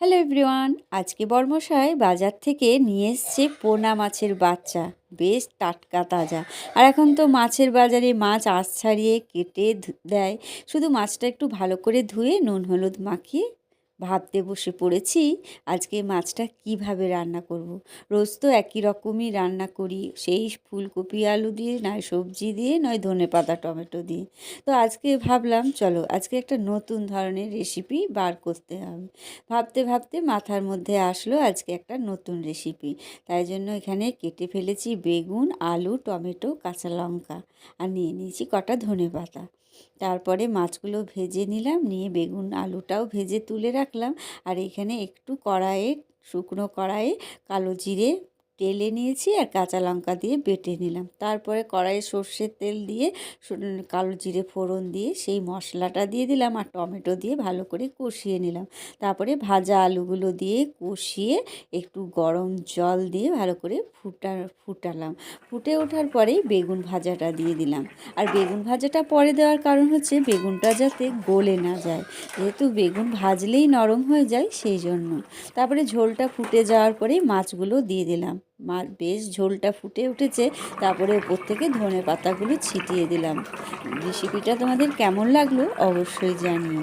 Hello everyone, আজকে বর্মশাই বাজার থেকে নিয়ে এসছে পোনা মাছের বাচ্চা। বেশ টাটকা তাজা। আর এখন তো মাছের বাজারে মাছ আঁশ ছাড়িয়ে কেটে দেয়। শুধু মাছটা একটু ভালো করে ধুয়ে নুন হলুদ মাখিয়ে ভাবতে বসে পড়েছি আজকে মাছটা কিভাবে রান্না করব। রোজ তো একই রকমই রান্না করি, সেই ফুলকপি আলু দিয়ে, নয় সবজি দিয়ে, নয় ধনেপাতা টমেটো দিয়ে। তো আজকে ভাবলাম চলো আজকে একটা নতুন ধরনের রেসিপি বার করতে হবে। ভাবতে ভাবতে মাথার মধ্যে আসলো আজকে একটা নতুন রেসিপি। তাই জন্য এখানে কেটে ফেলেছি বেগুন, আলু, টমেটো, কাঁচা লঙ্কা, আর নিয়ে নিয়েছি কটা ধনেপাতা। তারপরে মাছগুলো ভেজে নিলাম, নিয়ে বেগুন আলুটাও ভেজে তুলে রাখলাম। আর এখানে একটু কড়াইয়ে, শুকনো কড়াইয়ে কালো জিরে টেলে নিয়েছি আর কাঁচা লঙ্কা দিয়ে বেটে নিলাম। তারপরে কড়াইয়ে সর্ষের তেল দিয়ে কালো জিরে ফোড়ন দিয়ে সেই মশলাটা দিয়ে দিলাম আর টমেটো দিয়ে ভালো করে কষিয়ে নিলাম। তারপরে ভাজা আলুগুলো দিয়ে কষিয়ে একটু গরম জল দিয়ে ভালো করে ফুটালাম। ফুটে ওঠার পরেই বেগুন ভাজাটা দিয়ে দিলাম। আর বেগুন ভাজাটা পরে দেওয়ার কারণ হচ্ছে বেগুনটা যাতে গলে না যায়, যেহেতু বেগুন ভাজলেই নরম হয়ে যায় সেই জন্য। তারপরে ঝোলটা ফুটে যাওয়ার পরেই মাছগুলো দিয়ে দিলাম। বেশ ঝোলটা ফুটে উঠেছে, তারপরে ওপর থেকে ধনে পাতাগুলো ছিটিয়ে দিলাম। রেসিপিটা তোমাদের কেমন লাগলো অবশ্যই জানিও।